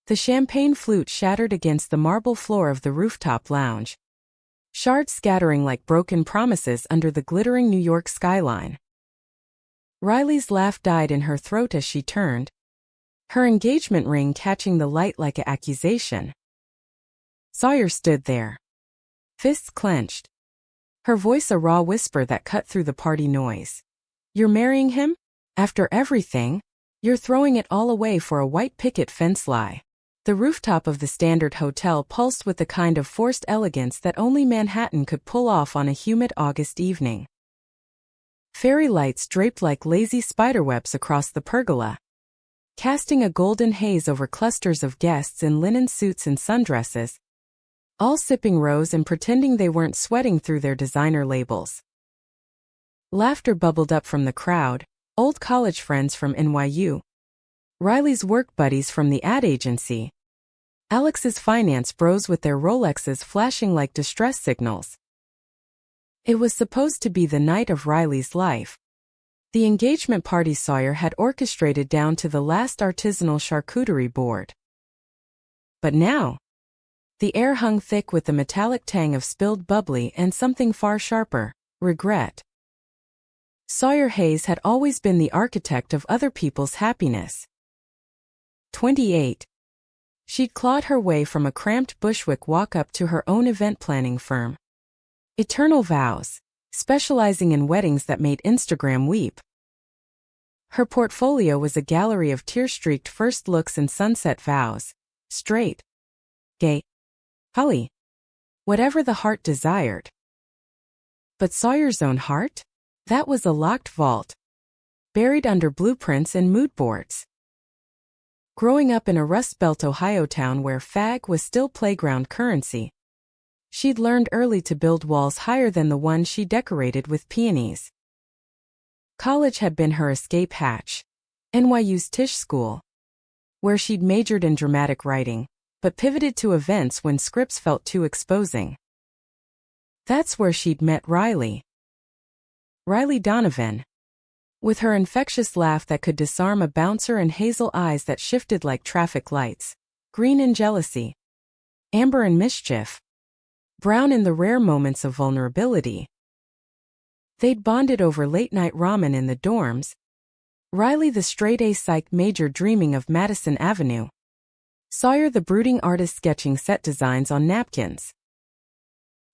The champagne flute shattered against the marble floor of the rooftop lounge, shards scattering like broken promises under the glittering New York skyline. Riley's laugh died in her throat as she turned, her engagement ring catching the light like an accusation. Sawyer stood there, fists clenched, her voice a raw whisper that cut through the party noise. "You're marrying him? After everything? You're throwing it all away for a white picket fence lie." The rooftop of the Standard Hotel pulsed with the kind of forced elegance that only Manhattan could pull off on a humid August evening. Fairy lights draped like lazy spiderwebs across the pergola, casting a golden haze over clusters of guests in linen suits and sundresses, all sipping rose and pretending they weren't sweating through their designer labels. Laughter bubbled up from the crowd, old college friends from NYU, Riley's work buddies from the ad agency, Alex's finance bros with their Rolexes flashing like distress signals. It was supposed to be the night of Riley's life. The engagement party Sawyer had orchestrated down to the last artisanal charcuterie board. But now, the air hung thick with the metallic tang of spilled bubbly and something far sharper, regret. Sawyer Hayes had always been the architect of other people's happiness. 28. She'd clawed her way from a cramped Bushwick walk-up to her own event planning firm, Eternal Vows, specializing in weddings that made Instagram weep. Her portfolio was a gallery of tear-streaked first looks and sunset vows, straight, gay, poly, whatever the heart desired. But Sawyer's own heart? That was a locked vault, buried under blueprints and mood boards. Growing up in a Rust Belt Ohio town where fag was still playground currency, she'd learned early to build walls higher than the one she decorated with peonies. College had been her escape hatch, NYU's Tisch School, where she'd majored in dramatic writing, but pivoted to events when scripts felt too exposing. That's where she'd met Riley. Riley Donovan, with her infectious laugh that could disarm a bouncer and hazel eyes that shifted like traffic lights, green in jealousy, amber in mischief, brown in the rare moments of vulnerability. They'd bonded over late-night ramen in the dorms, Riley the straight-A psych major dreaming of Madison Avenue, Sawyer the brooding artist sketching set designs on napkins.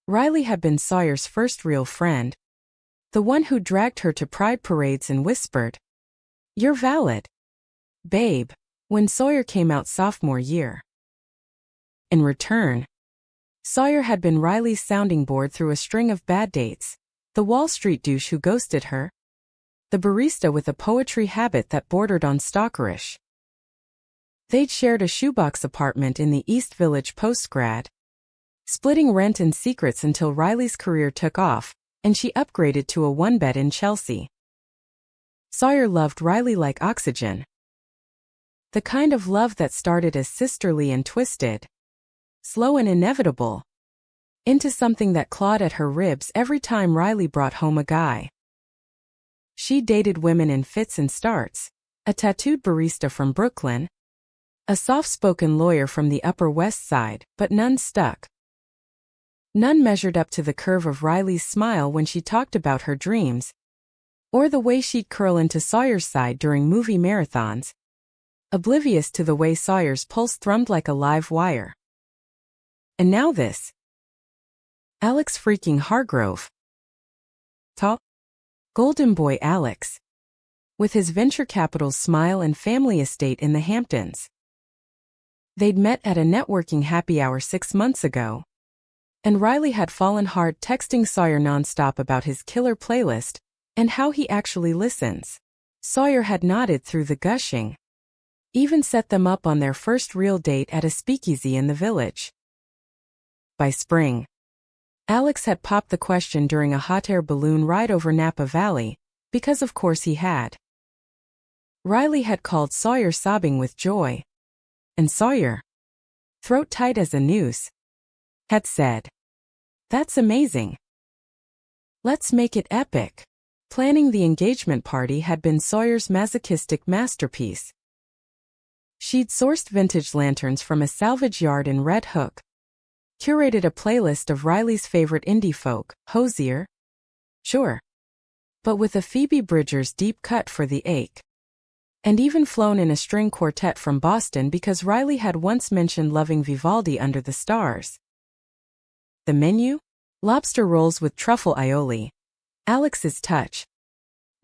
Riley had been Sawyer's first real friend, the one who dragged her to pride parades and whispered, "You're valid, babe," when Sawyer came out sophomore year. In return, Sawyer had been Riley's sounding board through a string of bad dates, the Wall Street douche who ghosted her, the barista with a poetry habit that bordered on stalkerish. They'd shared a shoebox apartment in the East Village postgrad, splitting rent and secrets until Riley's career took off, and she upgraded to a one-bed in Chelsea. Sawyer loved Riley like oxygen. The kind of love that started as sisterly and twisted, slow and inevitable, into something that clawed at her ribs every time Riley brought home a guy. She dated women in fits and starts, a tattooed barista from Brooklyn, a soft-spoken lawyer from the Upper West Side, but none stuck. None measured up to the curve of Riley's smile when she talked about her dreams, or the way she'd curl into Sawyer's side during movie marathons, oblivious to the way Sawyer's pulse thrummed like a live wire. And now this. Alex freaking Hargrove. Tall, golden boy Alex, with his venture capital's smile and family estate in the Hamptons. They'd met at a networking happy hour 6 months ago, and Riley had fallen hard texting Sawyer nonstop about his killer playlist and how he actually listens. Sawyer had nodded through the gushing, even set them up on their first real date at a speakeasy in the Village. By spring, Alex had popped the question during a hot air balloon ride over Napa Valley, because of course he had. Riley had called Sawyer sobbing with joy, and Sawyer, throat tight as a noose, had said, "That's amazing. Let's make it epic." Planning the engagement party had been Sawyer's masochistic masterpiece. She'd sourced vintage lanterns from a salvage yard in Red Hook, curated a playlist of Riley's favorite indie folk, Hozier, sure, but with a Phoebe Bridgers deep cut for the ache. And even flown in a string quartet from Boston because Riley had once mentioned loving Vivaldi under the stars. The menu? Lobster rolls with truffle aioli. Alex's touch.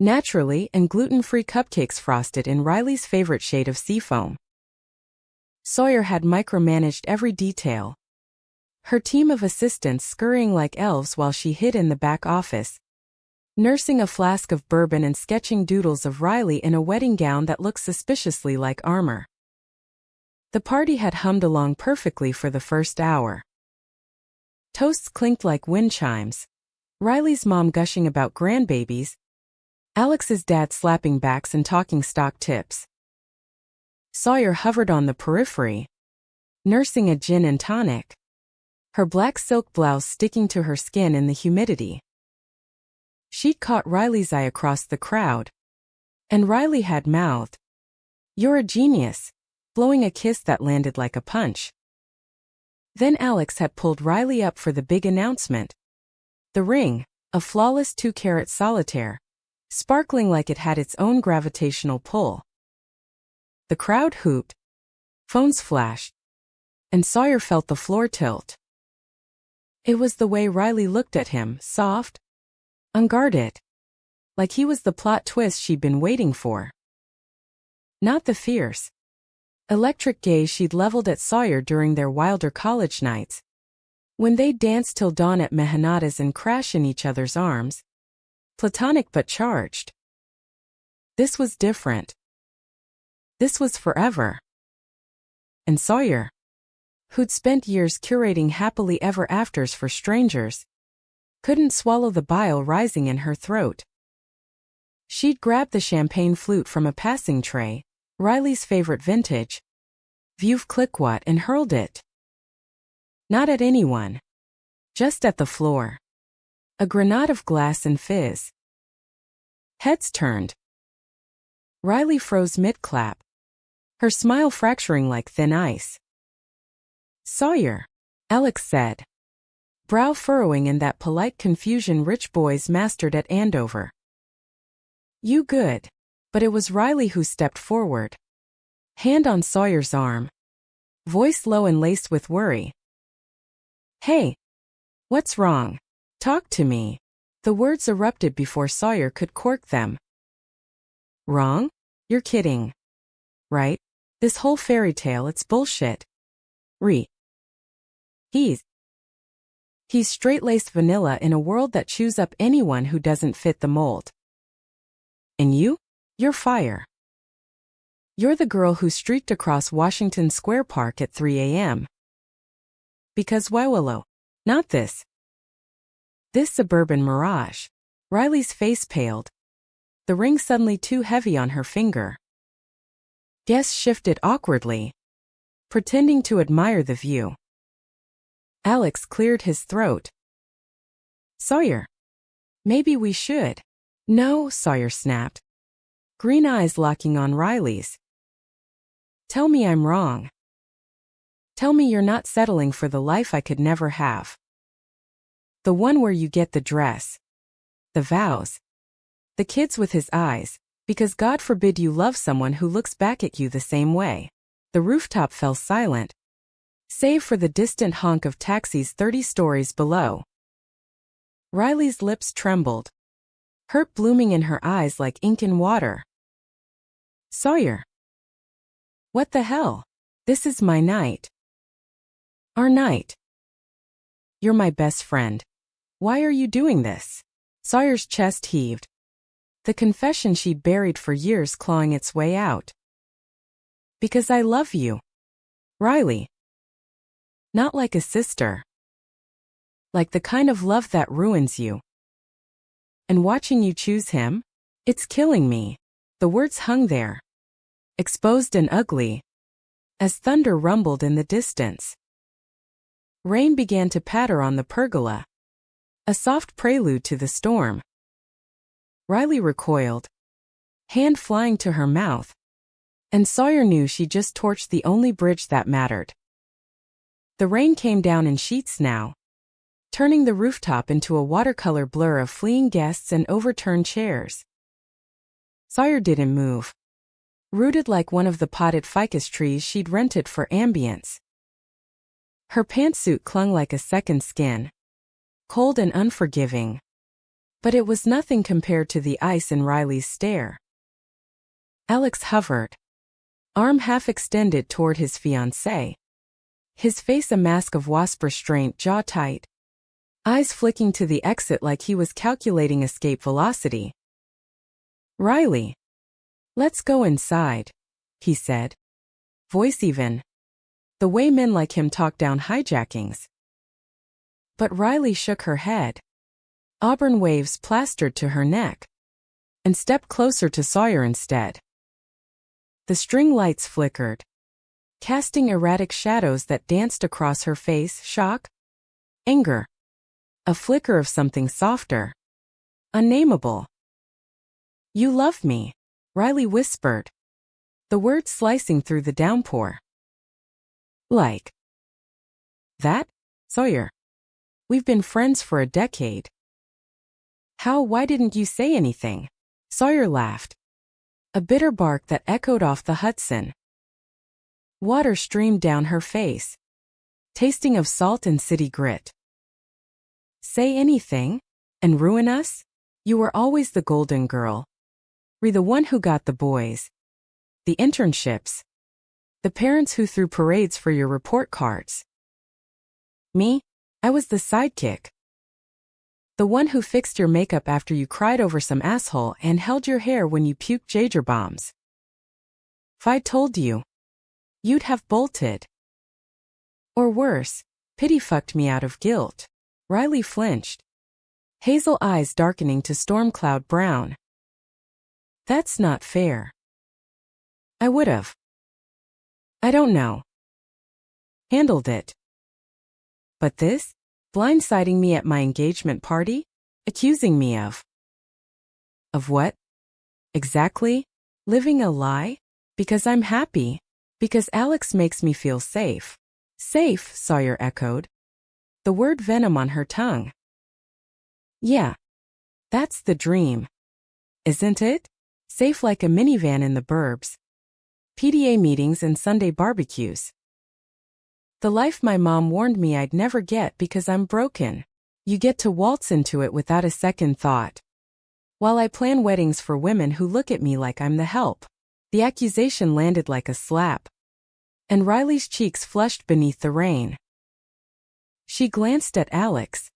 Naturally, and gluten-free cupcakes frosted in Riley's favorite shade of seafoam. Sawyer had micromanaged every detail. Her team of assistants scurrying like elves while she hid in the back office, nursing a flask of bourbon and sketching doodles of Riley in a wedding gown that looked suspiciously like armor. The party had hummed along perfectly for the first hour. Toasts clinked like wind chimes. Riley's mom gushing about grandbabies, Alex's dad slapping backs and talking stock tips. Sawyer hovered on the periphery, nursing a gin and tonic, her black silk blouse sticking to her skin in the humidity. She'd caught Riley's eye across the crowd, and Riley had mouthed, "You're a genius," blowing a kiss that landed like a punch. Then Alex had pulled Riley up for the big announcement. The ring, a flawless 2-carat solitaire, sparkling like it had its own gravitational pull. The crowd hooped, phones flashed, and Sawyer felt the floor tilt. It was the way Riley looked at him, soft, unguarded, like he was the plot twist she'd been waiting for. Not the fierce, electric gaze she'd leveled at Sawyer during their wilder college nights, when they'd dance till dawn at Mehanata's and crash in each other's arms, platonic but charged. This was different. This was forever. And Sawyer, who'd spent years curating happily ever afters for strangers, couldn't swallow the bile rising in her throat. She'd grabbed the champagne flute from a passing tray, Riley's favorite vintage, Veuve Clicquot, and hurled it. Not at anyone. Just at the floor. A grenade of glass and fizz. Heads turned. Riley froze mid-clap, her smile fracturing like thin ice. "Sawyer," Alex said, brow furrowing in that polite confusion rich boys mastered at Andover. "You good." But it was Riley who stepped forward. Hand on Sawyer's arm. Voice low and laced with worry. "Hey. What's wrong? Talk to me." The words erupted before Sawyer could cork them. "Wrong? You're kidding. Right? This whole fairy tale, it's bullshit. He's straight-laced vanilla in a world that chews up anyone who doesn't fit the mold. And you're fire. You're the girl who streaked across Washington Square Park at 3 a.m. Because Wawalo, not this suburban mirage." Riley's face paled. The ring suddenly too heavy on her finger. Guess shifted awkwardly, pretending to admire the view. Alex cleared his throat. "Sawyer, maybe we should." "No," Sawyer snapped, green eyes locking on Riley's. "Tell me I'm wrong. Tell me you're not settling for the life I could never have. The one where you get the dress, the vows, the kids with his eyes, because God forbid you love someone who looks back at you the same way." The rooftop fell silent, save for the distant honk of taxis 30 stories below. Riley's lips trembled, hurt blooming in her eyes like ink in water. "Sawyer. What the hell? This is my night. Our night. You're my best friend. Why are you doing this?" Sawyer's chest heaved, the confession she'd buried for years clawing its way out. "Because I love you, Riley. Not like a sister. Like the kind of love that ruins you. And watching you choose him? It's killing me." The words hung there, exposed and ugly, as thunder rumbled in the distance. Rain began to patter on the pergola, a soft prelude to the storm. Riley recoiled, hand flying to her mouth. And Sawyer knew she just torched the only bridge that mattered. The rain came down in sheets now, turning the rooftop into a watercolor blur of fleeing guests and overturned chairs. Sawyer didn't move, rooted like one of the potted ficus trees she'd rented for ambience. Her pantsuit clung like a second skin, cold and unforgiving. But it was nothing compared to the ice in Riley's stare. Alex hovered, arm half extended toward his fiancée, his face a mask of wasp restraint, jaw tight, eyes flicking to the exit like he was calculating escape velocity. "Riley, let's go inside," he said, voice even, the way men like him talk down hijackings. But Riley shook her head, auburn waves plastered to her neck, and stepped closer to Sawyer instead. The string lights flickered, casting erratic shadows that danced across her face, shock, anger, a flicker of something softer, unnameable. "You love me," Riley whispered, the words slicing through the downpour. "Like that, Sawyer? We've been friends for a decade." Why didn't you say anything?" Sawyer laughed, a bitter bark that echoed off the Hudson. Water streamed down her face, tasting of salt and city grit. "Say anything? And ruin us? You were always the golden girl. The one who got the boys, the internships, the parents who threw parades for your report cards. Me? I was the sidekick. The one who fixed your makeup after you cried over some asshole and held your hair when you puked Jaeger bombs. If I'd told you, you'd have bolted. Or worse, pity fucked me out of guilt." Riley flinched, hazel eyes darkening to storm cloud brown. "That's not fair. I would've. I don't know. Handled it. But this? Blindsiding me at my engagement party? Accusing me of what? Exactly? Living a lie? Because I'm happy. Because Alex makes me feel safe." "Safe," Sawyer echoed, the word venom on her tongue. "Yeah. That's the dream. Isn't it? Safe like a minivan in the burbs. PTA meetings and Sunday barbecues. The life my mom warned me I'd never get because I'm broken. You get to waltz into it without a second thought. While I plan weddings for women who look at me like I'm the help." The accusation landed like a slap, and Riley's cheeks flushed beneath the rain. She glanced at Alex,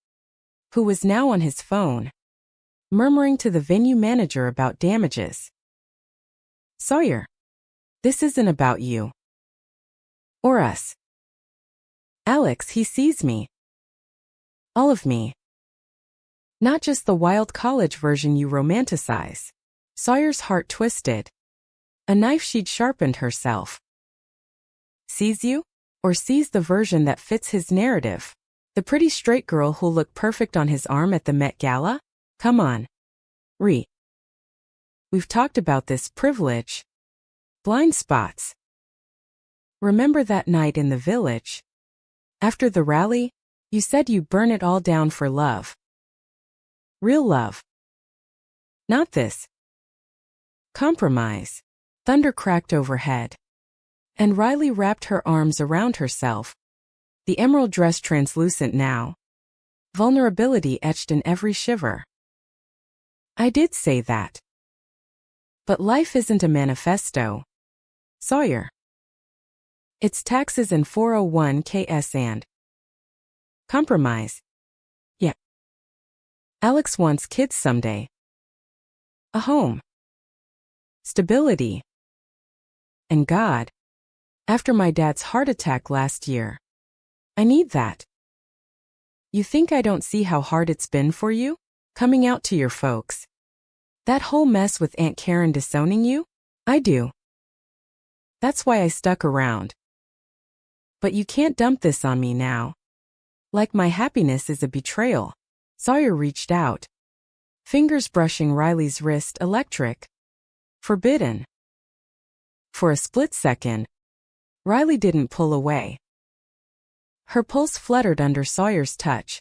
who was now on his phone, murmuring to the venue manager about damages. "Sawyer, this isn't about you. Or us. Alex, he sees me. All of me. Not just the wild college version you romanticize." Sawyer's heart twisted, a knife she'd sharpened herself. "Sees you? Or sees the version that fits his narrative? The pretty straight girl who'll look perfect on his arm at the Met Gala? Come on. We've talked about this privilege. Blind spots. Remember that night in the village? After the rally, you said you'd burn it all down for love. Real love. Not this compromise." Thunder cracked overhead, and Riley wrapped her arms around herself, the emerald dress translucent now, vulnerability etched in every shiver. "I did say that. But life isn't a manifesto, Sawyer. It's taxes and 401ks and compromise. Yeah. Alex wants kids someday. A home. Stability. And God, after my dad's heart attack last year, I need that. You think I don't see how hard it's been for you? Coming out to your folks. That whole mess with Aunt Karen disowning you? I do. That's why I stuck around. But you can't dump this on me now. Like my happiness is a betrayal." Sawyer reached out, fingers brushing Riley's wrist, electric. Forbidden. For a split second, Riley didn't pull away. Her pulse fluttered under Sawyer's touch,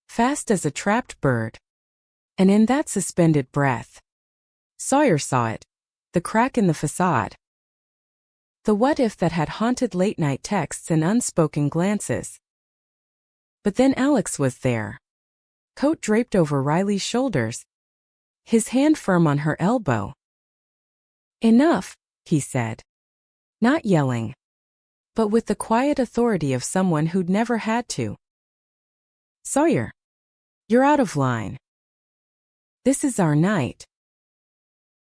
fast as a trapped bird. And in that suspended breath, Sawyer saw it, the crack in the facade. The what-if that had haunted late-night texts and unspoken glances. But then Alex was there, coat draped over Riley's shoulders, his hand firm on her elbow. "Enough," he said. Not yelling, but with the quiet authority of someone who'd never had to. "Sawyer, you're out of line. This is our night.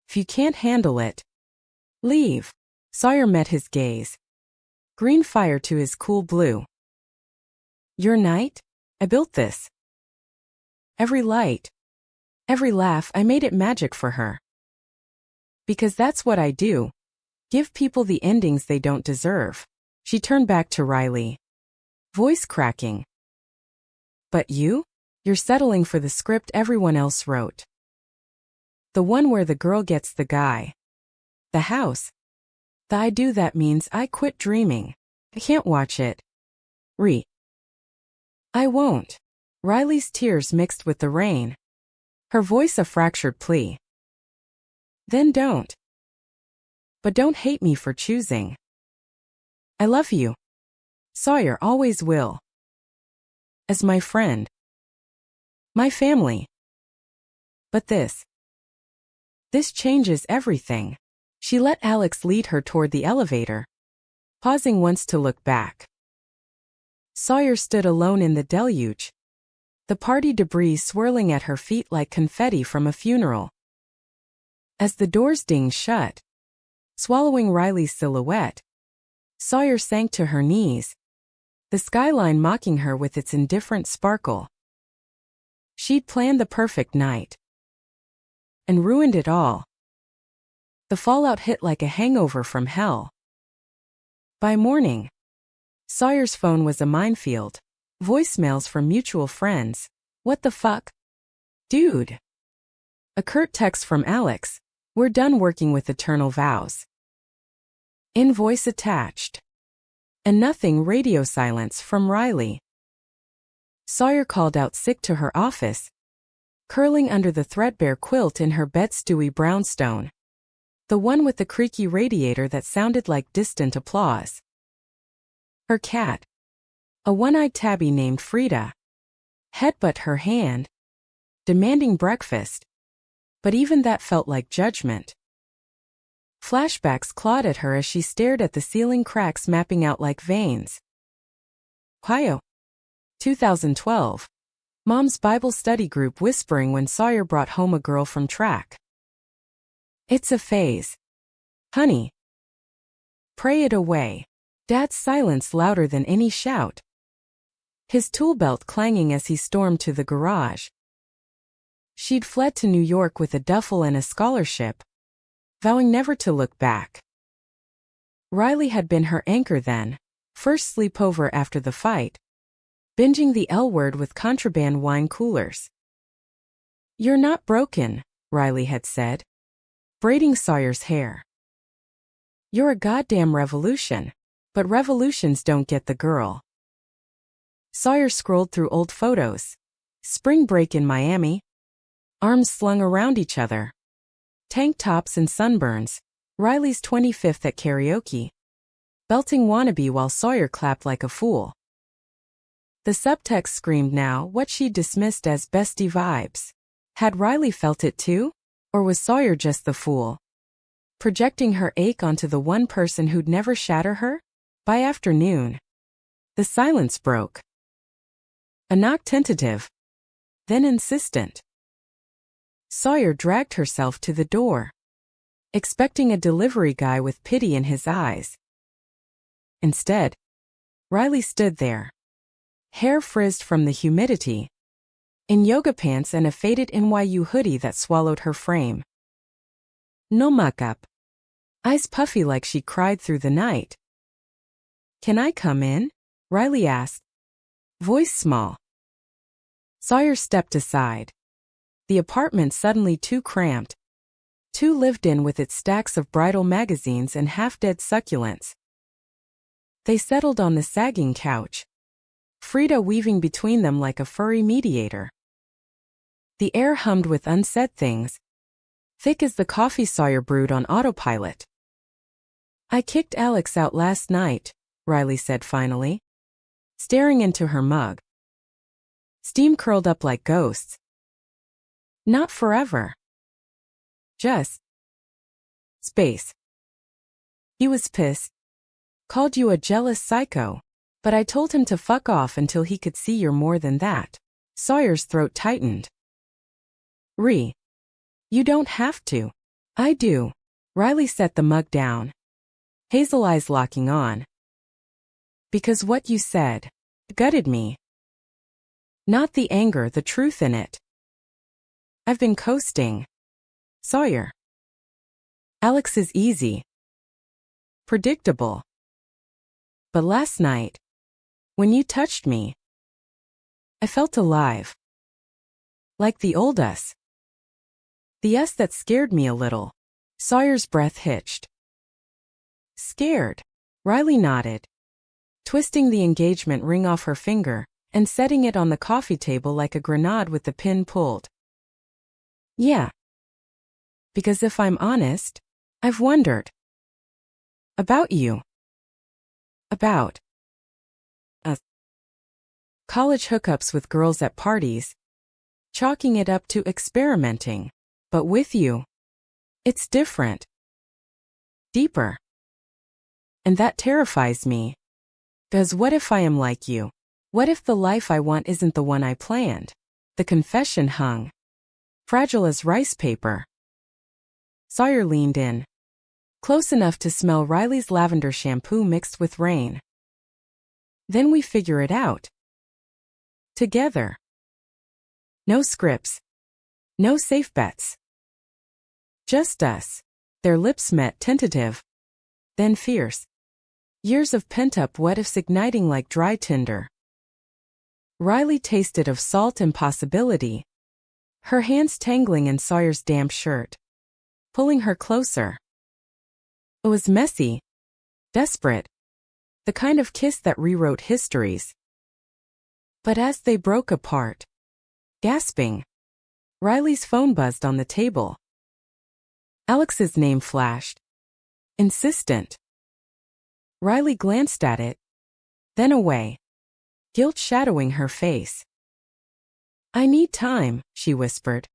If you can't handle it, leave." Sawyer met his gaze, green fire to his cool blue. "Your night? I built this. Every light, every laugh, I made it magic for her. Because that's what I do. Give people the endings they don't deserve." She turned back to Riley, voice cracking. "But you're settling for the script everyone else wrote. The one where the girl gets the guy. The house. The I do that means I quit dreaming. I can't watch it. I won't." Riley's tears mixed with the rain, her voice a fractured plea. "Then don't. But don't hate me for choosing. I love you. Sawyer always will. As my friend. My family. But this changes everything." She let Alex lead her toward the elevator, pausing once to look back. Sawyer stood alone in the deluge, the party debris swirling at her feet like confetti from a funeral. As the doors dinged shut, swallowing Riley's silhouette, Sawyer sank to her knees, the skyline mocking her with its indifferent sparkle. She'd planned the perfect night, and ruined it all. The fallout hit like a hangover from hell. By morning, Sawyer's phone was a minefield. Voicemails from mutual friends. "What the fuck? Dude." A curt text from Alex. "We're done working with Eternal Vows." Invoice attached. And nothing. Radio silence from Riley. Sawyer called out sick to her office, curling under the threadbare quilt in her bed's dewy brownstone. The one with the creaky radiator that sounded like distant applause. Her cat, a one-eyed tabby named Frida, headbutt her hand, demanding breakfast. But even that felt like judgment. Flashbacks clawed at her as she stared at the ceiling cracks mapping out like veins. Ohio, 2012. Mom's Bible study group whispering when Sawyer brought home a girl from track. "It's a phase. Honey. Pray it away." Dad's silence louder than any shout, his tool belt clanging as he stormed to the garage. She'd fled to New York with a duffel and a scholarship, vowing never to look back. Riley had been her anchor then, first sleepover after the fight, binging the L word with contraband wine coolers. "You're not broken," Riley had said, braiding Sawyer's hair. "You're a goddamn revolution, but revolutions don't get the girl." Sawyer scrolled through old photos. Spring break in Miami. Arms slung around each other. Tank tops and sunburns. Riley's 25th at karaoke. Belting Wannabe while Sawyer clapped like a fool. The subtext screamed now what she'd dismissed as bestie vibes. Had Riley felt it too? Or was Sawyer just the fool, projecting her ache onto the one person who'd never shatter her? By afternoon, the silence broke. A knock tentative, then insistent. Sawyer dragged herself to the door, expecting a delivery guy with pity in his eyes. Instead, Riley stood there, hair frizzed from the humidity, in yoga pants and a faded NYU hoodie that swallowed her frame. No makeup. Eyes puffy like she cried through the night. "Can I come in?" Riley asked, voice small. Sawyer stepped aside. The apartment suddenly too cramped. 2 lived in with its stacks of bridal magazines and half-dead succulents. They settled on the sagging couch, Frida weaving between them like a furry mediator. The air hummed with unsaid things, thick as the coffee Sawyer brewed on autopilot. "I kicked Alex out last night," Riley said finally, staring into her mug. Steam curled up like ghosts. "Not forever. Just space. He was pissed. Called you a jealous psycho. But I told him to fuck off until he could see you're more than that." Sawyer's throat tightened. You don't have to." "I do." Riley set the mug down, hazel eyes locking on. "Because what you said gutted me. Not the anger, the truth in it. I've been coasting. Sawyer. Alex is easy. Predictable. But last night, when you touched me, I felt alive. Like the old us. The us that scared me a little." Sawyer's breath hitched. "Scared?" Riley nodded, twisting the engagement ring off her finger and setting it on the coffee table like a grenade with the pin pulled. "Yeah. Because if I'm honest, I've wondered. About you. About us. College hookups with girls at parties. Chalking it up to experimenting. But with you, it's different. Deeper. And that terrifies me. Because what if I am like you? What if the life I want isn't the one I planned?" The confession hung, fragile as rice paper. Sawyer leaned in, close enough to smell Riley's lavender shampoo mixed with rain. "Then we figure it out. Together. No scripts. No safe bets. Just us." Their lips met, tentative, then fierce. Years of pent-up what-ifs igniting like dry tinder. Riley tasted of salt and possibility, her hands tangling in Sawyer's damp shirt, pulling her closer. It was messy, desperate, the kind of kiss that rewrote histories. But as they broke apart, gasping, Riley's phone buzzed on the table. Alex's name flashed. Insistent. Riley glanced at it, then away, guilt shadowing her face. "I need time," she whispered,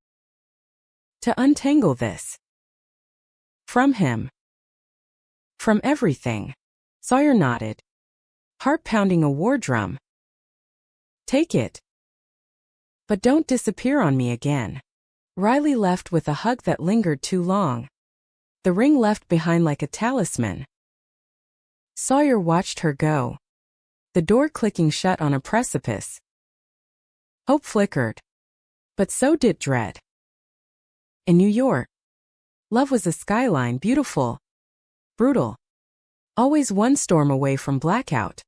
"to untangle this. From him. From everything." Sawyer nodded, heart pounding a war drum. "Take it. But don't disappear on me again." Riley left with a hug that lingered too long, the ring left behind like a talisman. Sawyer watched her go, the door clicking shut on a precipice. Hope flickered, but so did dread. In New York, love was a skyline, beautiful, brutal, always one storm away from blackout.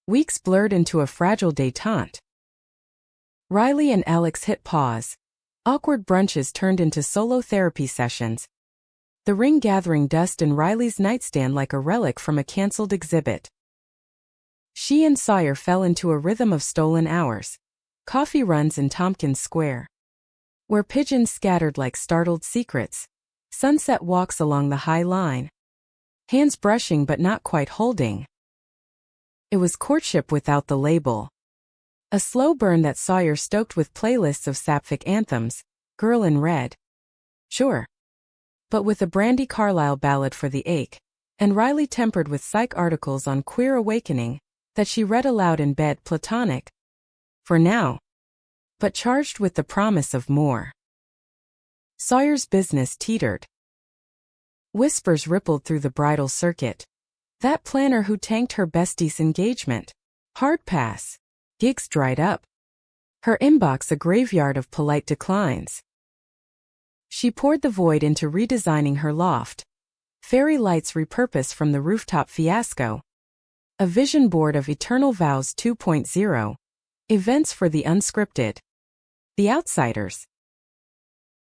Weeks blurred into a fragile détente. Riley and Alex hit pause. Awkward brunches turned into solo therapy sessions, the ring gathering dust in Riley's nightstand like a relic from a cancelled exhibit. She and Sawyer fell into a rhythm of stolen hours, coffee runs in Tompkins Square, where pigeons scattered like startled secrets, sunset walks along the High Line, hands brushing but not quite holding. It was courtship without the label. A slow burn that Sawyer stoked with playlists of sapphic anthems, Girl in Red. Sure. But with a Brandy Carlile ballad for the ache, and Riley tempered with psych articles on queer awakening that she read aloud in bed, platonic. For now. But charged with the promise of more. Sawyer's business teetered. Whispers rippled through the bridal circuit. That planner who tanked her bestie's engagement. Hard pass. Gigs dried up. Her inbox a graveyard of polite declines. She poured the void into redesigning her loft. Fairy lights repurposed from the rooftop fiasco. A vision board of Eternal Vows 2.0. Events for the unscripted. The outsiders.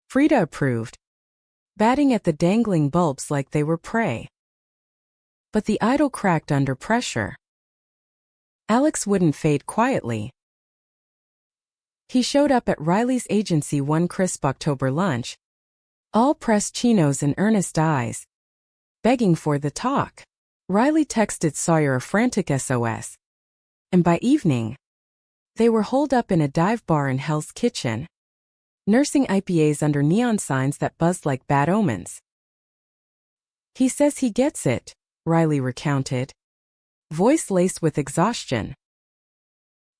Frida approved. batting at the dangling bulbs like they were prey. But the idol cracked under pressure. Alex wouldn't fade quietly. He showed up at Riley's agency one crisp October lunch, all pressed chinos and earnest eyes, begging for the talk. Riley texted Sawyer a frantic SOS. And by evening, they were holed up in a dive bar in Hell's Kitchen, nursing IPAs under neon signs that buzzed like bad omens. He says he gets it, Riley recounted, voice laced with exhaustion.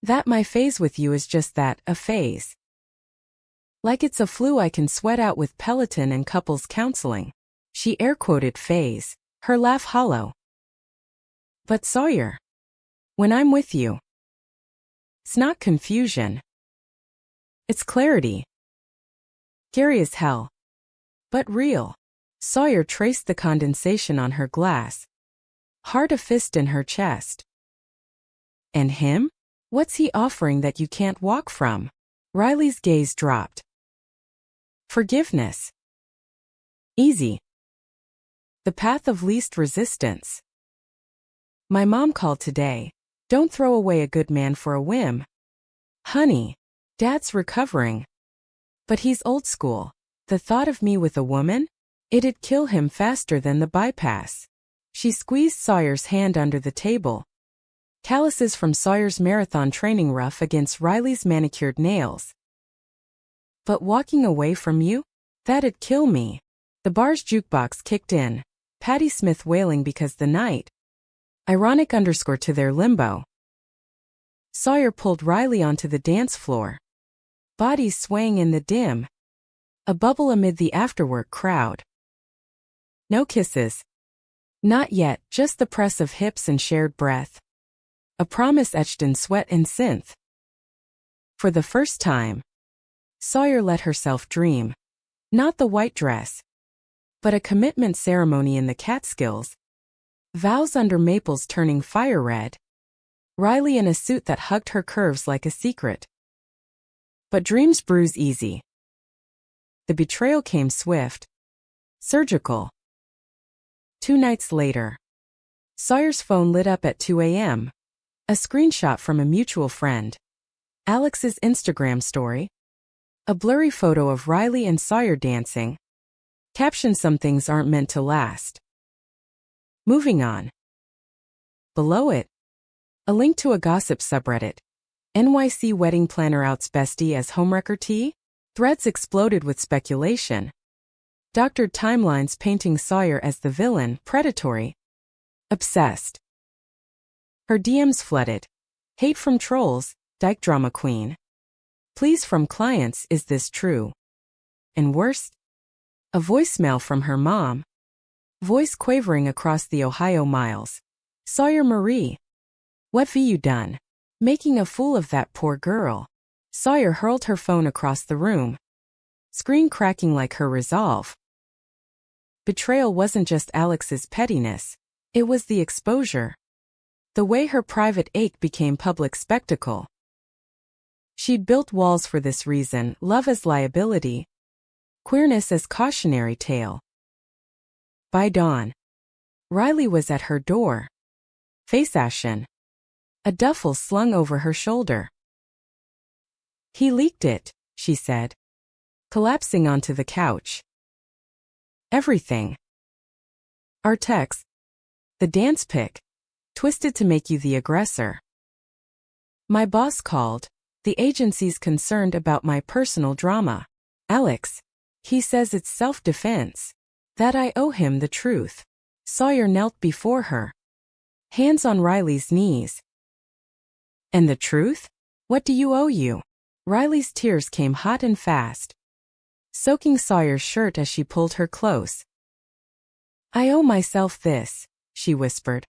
That my phase with you is just that, a phase. Like it's a flu I can sweat out with Peloton and couples counseling. She air-quoted phase, her laugh hollow. But Sawyer, when I'm with you, it's not confusion. It's clarity. Scary as hell. But real. Sawyer traced the condensation on her glass. Hard a fist in her chest. And him? What's he offering that you can't walk from? Riley's gaze dropped. Forgiveness. Easy. The path of least resistance. My mom called today. Don't throw away a good man for a whim. Honey, Dad's recovering. But he's old school. The thought of me with a woman? It'd kill him faster than the bypass. She squeezed Sawyer's hand under the table. Calluses from Sawyer's marathon training rough against Riley's manicured nails. But walking away from you? That'd kill me. The bar's jukebox kicked in, Patti Smith wailing because the night. Ironic _ to their limbo. Sawyer pulled Riley onto the dance floor. Bodies swaying in the dim. A bubble amid the afterwork crowd. No kisses. Not yet, just the press of hips and shared breath. A promise etched in sweat and synth. For the first time, Sawyer let herself dream. Not the white dress, but a commitment ceremony in the Catskills. Vows under maples turning fire red. Riley in a suit that hugged her curves like a secret. But dreams bruise easy. The betrayal came swift. Surgical. 2 nights later. Sawyer's phone lit up at 2 a.m. A screenshot from a mutual friend. Alex's Instagram story. A blurry photo of Riley and Sawyer dancing. Caption: some things aren't meant to last. Moving on. Below it, a link to a gossip subreddit. NYC wedding planner outs bestie as homewrecker T? Threads exploded with speculation. Doctored timelines painting Sawyer as the villain, predatory. Obsessed. Her DMs flooded. Hate from trolls, dyke drama queen. Pleas from clients: is this true? And worst? A voicemail from her mom. Voice quavering across the Ohio miles. Sawyer Marie. What have you done? Making a fool of that poor girl. Sawyer hurled her phone across the room. Screen cracking like her resolve. Betrayal wasn't just Alex's pettiness. It was the exposure. The way her private ache became public spectacle. She'd built walls for this reason: love as liability, queerness as cautionary tale. By dawn, Riley was at her door. Face ashen. A duffel slung over her shoulder. He leaked it, she said, collapsing onto the couch. Everything. Our text. The dance pic. Twisted to make you the aggressor. My boss called. The agency's concerned about my personal drama. Alex. He says it's self-defense. That I owe him the truth. Sawyer knelt before her. Hands on Riley's knees. And the truth? What do you owe you? Riley's tears came hot and fast, soaking Sawyer's shirt as she pulled her close. I owe myself this, she whispered,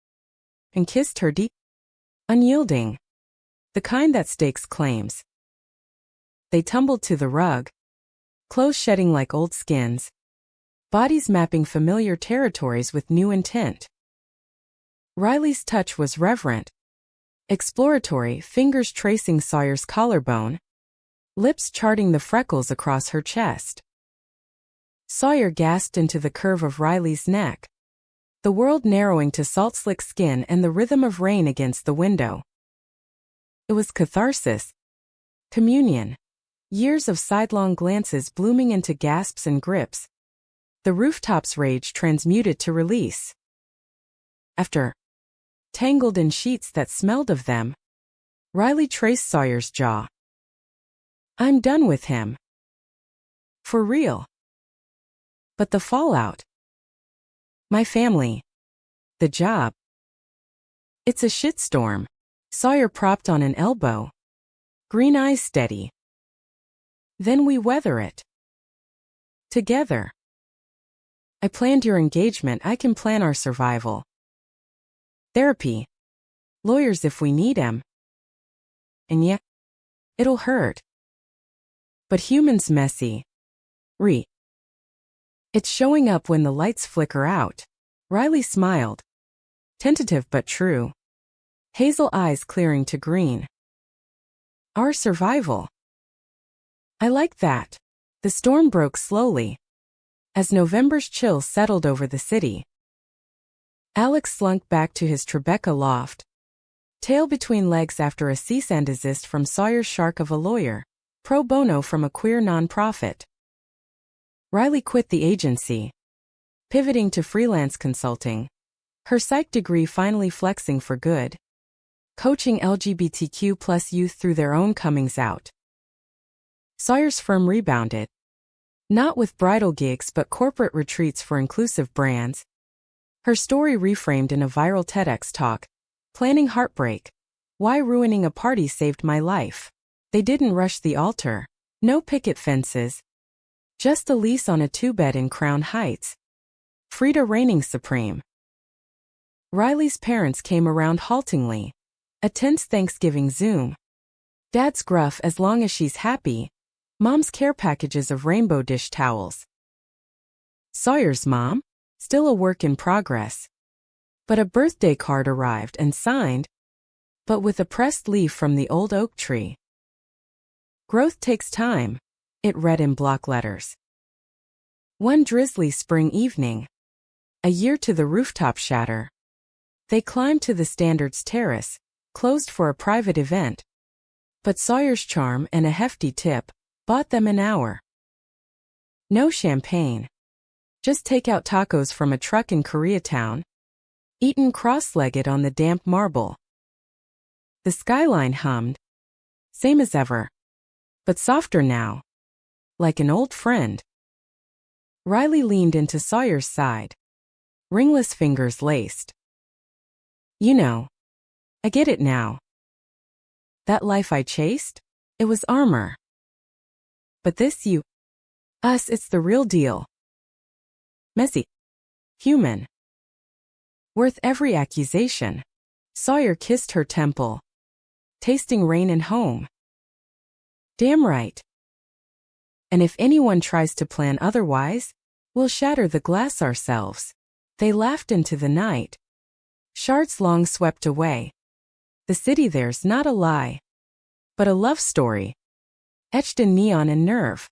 and kissed her deep, unyielding, the kind that stakes claims. They tumbled to the rug, clothes shedding like old skins, bodies mapping familiar territories with new intent. Riley's touch was reverent, exploratory, fingers tracing Sawyer's collarbone, lips charting the freckles across her chest. Sawyer gasped into the curve of Riley's neck, the world narrowing to salt-slick skin and the rhythm of rain against the window. It was catharsis. Communion. Years of sidelong glances blooming into gasps and grips. The rooftop's rage transmuted to release. After tangled in sheets that smelled of them, Riley traced Sawyer's jaw. I'm done with him. For real. But the fallout. My family. The job. It's a shitstorm. Sawyer propped on an elbow. Green eyes steady. Then we weather it. Together. I planned your engagement, I can plan our survival. Therapy. Lawyers if we need 'em. And yeah, it'll hurt. But humans messy. It's showing up when the lights flicker out. Riley smiled. Tentative but true. Hazel eyes clearing to green. Our survival. I like that. The storm broke slowly, as November's chill settled over the city. Alex slunk back to his Tribeca loft, tail between legs after a cease and desist from Sawyer's shark of a lawyer, pro bono from a queer nonprofit. Riley quit the agency, pivoting to freelance consulting, her psych degree finally flexing for good, coaching LGBTQ+ youth through their own comings out. Sawyer's firm rebounded, not with bridal gigs but corporate retreats for inclusive brands. Her story reframed in a viral TEDx talk, planning heartbreak. Why ruining a party saved my life. They didn't rush the altar. No picket fences. Just a lease on a 2-bed in Crown Heights. Frida reigning supreme. Riley's parents came around haltingly. A tense Thanksgiving Zoom. Dad's gruff as long as she's happy. Mom's care packages of rainbow dish towels. Sawyer's mom? Still a work in progress. But a birthday card arrived and signed, but with a pressed leaf from the old oak tree. Growth takes time, it read in block letters. One drizzly spring evening, a year to the rooftop shatter, they climbed to the Standards Terrace, closed for a private event. But Sawyer's charm and a hefty tip bought them an hour. No champagne. Just take-out tacos from a truck in Koreatown, eaten cross-legged on the damp marble. The skyline hummed, same as ever, but softer now, like an old friend. Riley leaned into Sawyer's side, ringless fingers laced. You know, I get it now. That life I chased, it was armor. But this us, it's the real deal. Messy. Human. Worth every accusation. Sawyer kissed her temple. Tasting rain and home. Damn right. And if anyone tries to plan otherwise, we'll shatter the glass ourselves. They laughed into the night. Shards long swept away. The city there's not a lie, but a love story. Etched in neon and nerve.